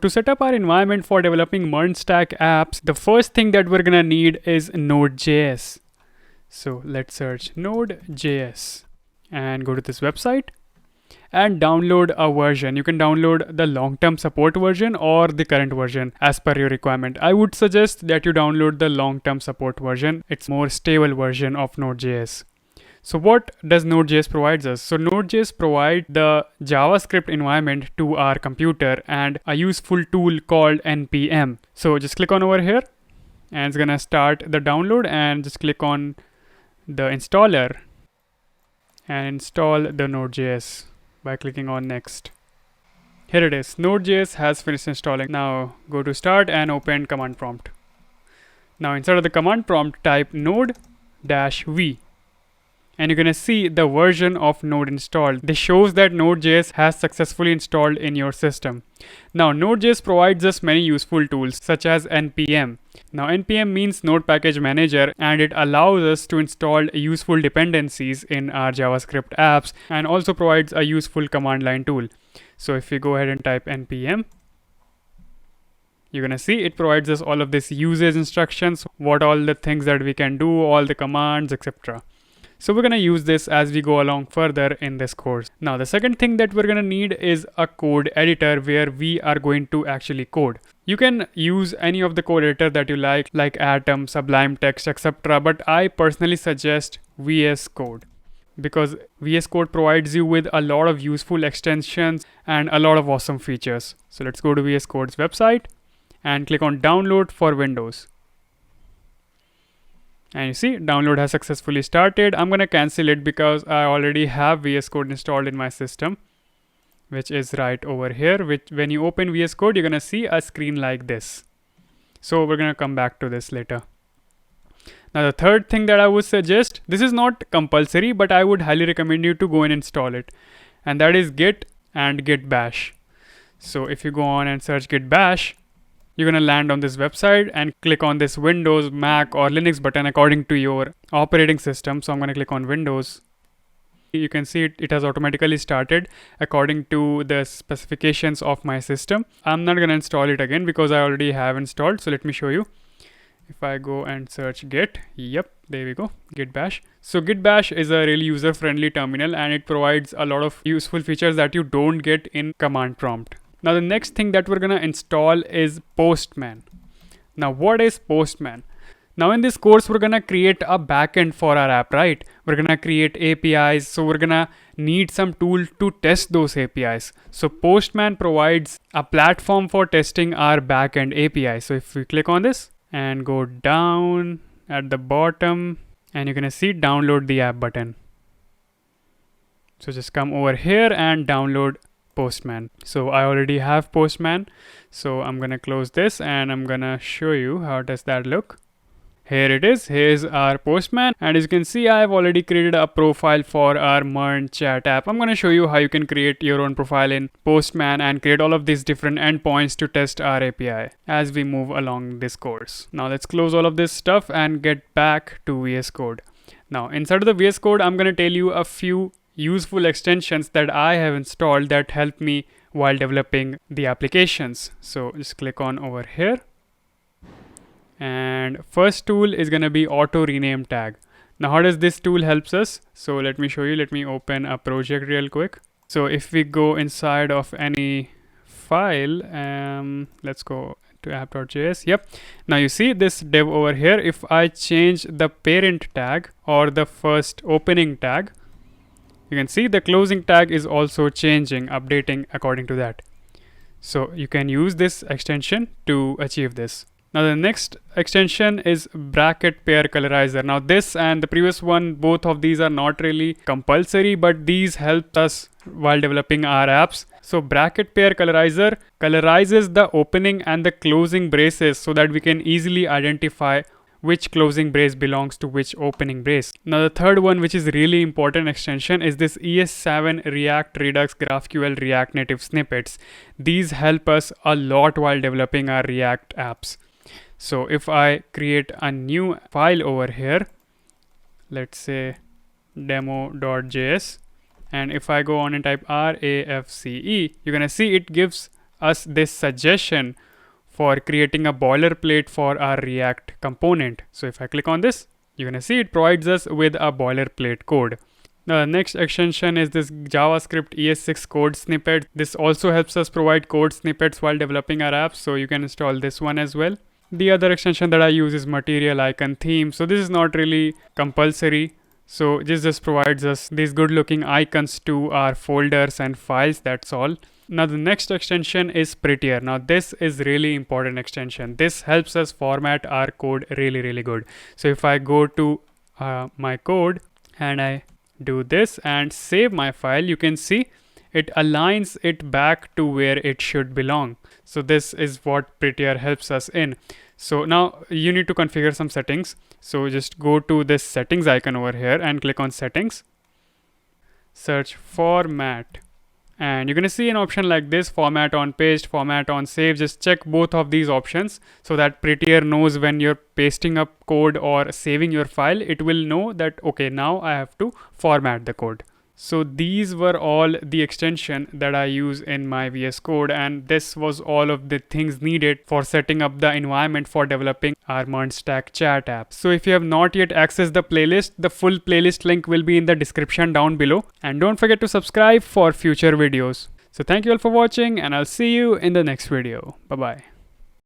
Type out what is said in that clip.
To set up our environment for developing MERN stack apps, the first thing that we're gonna need is Node.js. So let's search Node.js and go to this website and download a version. You can download the long-term support version or the current version as per your requirement. I would suggest that you download the long-term support version. It's more stable version of Node.js. So what does Node.js provides us? So Node.js provides the JavaScript environment to our computer and a useful tool called npm. So just click on over here and it's gonna start the download, and just click on the installer and install the Node.js by clicking on next. Here it is. Node.js has finished installing. Now go to start and open command prompt. Now inside of the command prompt type node-v. And you're gonna see the version of Node installed. This shows that Node.js has successfully installed in your system. Now Node.js provides us many useful tools such as npm. Now npm means Node Package Manager, and it allows us to install useful dependencies in our JavaScript apps, and also provides a useful command line tool. So if we go ahead and type npm, you're gonna see it provides us all of this usage instructions, what all the things that we can do, all the commands, etc. So we're gonna use this as we go along further in this course. Now the second thing that we're gonna need is a code editor where we are going to actually code. You can use any of the code editor that you like Atom, Sublime Text, etc. But I personally suggest VS Code, because VS Code provides you with a lot of useful extensions and a lot of awesome features. So let's go to VS Code's website and click on download for Windows. And you see download has successfully started. I'm gonna cancel it because I already have VS Code installed in my system, which is right over here. Which when you open VS Code, you're gonna see a screen like this. So we're gonna come back to this later. Now the third thing that I would suggest, this is not compulsory, but I would highly recommend you to go and install it, and that is Git and Git Bash. So if you go on and search Git Bash, you're gonna land on this website and click on this Windows, Mac or Linux button according to your operating system. So I'm gonna click on Windows. You can see it has automatically started according to the specifications of my system. I'm not gonna install it again because I already have installed. So let me show you. If I go and search Git, yep, there we go, Git Bash. So Git Bash is a really user-friendly terminal, and it provides a lot of useful features that you don't get in command prompt. Now the next thing that we're gonna install is Postman. Now what is Postman? Now in this course, we're gonna create a backend for our app, right? We're gonna create APIs, so we're gonna need some tool to test those APIs. So Postman provides a platform for testing our backend API. So if we click on this and go down at the bottom, and you're gonna see download the app button. So just come over here and download Postman. So I already have Postman, so I'm gonna close this and I'm gonna show you how does that look. Here it is. Here's our Postman, and as you can see, I've already created a profile for our MERN Chat app. I'm gonna show you how you can create your own profile in Postman and create all of these different endpoints to test our API as we move along this course. Now let's close all of this stuff and get back to VS Code. Now inside of the VS Code, I'm gonna tell you a few useful extensions that I have installed that help me while developing the applications. So just click on over here, and first tool is gonna be auto rename tag. Now how does this tool helps us? So let me show you. Let me open a project real quick. So if we go inside of any file, let's go to app.js. Yep. Now you see this div over here. If I change the parent tag or the first opening tag, you can see the closing tag is also changing, updating according to that. So you can use this extension to achieve this. Now the next extension is bracket pair colorizer. Now this and the previous one, both of these are not really compulsory, but these help us while developing our apps. So bracket pair colorizer colorizes the opening and the closing braces so that we can easily identify which closing brace belongs to which opening brace. Now the third one, which is really important extension, is this ES7 React Redux GraphQL React Native snippets. These help us a lot while developing our React apps. So if I create a new file over here, let's say demo.js, and if I go on and type RAFCE, you're gonna see it gives us this suggestion for creating a boilerplate for our React component. So if I click on this, you're gonna see it provides us with a boilerplate code. The next extension is this JavaScript ES6 code snippet. This also helps us provide code snippets while developing our apps, so you can install this one as well. The other extension that I use is Material Icon Theme. So this is not really compulsory. So this just provides us these good looking icons to our folders and files, that's all. Now the next extension is Prettier. Now this is really important extension. This helps us format our code really good. So if I go to my code and I do this and save my file, you can see it aligns it back to where it should belong. So this is what Prettier helps us in. So now you need to configure some settings. So just go to this settings icon over here and click on settings, search format, and you're going to see an option like this: format on paste, format on save. Just check both of these options so that Prettier knows when you're pasting up code or saving your file, it will know that okay, now I have to format the code. So these were all the extension that I use in my VS Code, and this was all of the things needed for setting up the environment for developing our MERN Chat App. So if you have not yet accessed the playlist, the full playlist link will be in the description down below, and don't forget to subscribe for future videos. So thank you all for watching, and I'll see you in the next video. Bye bye.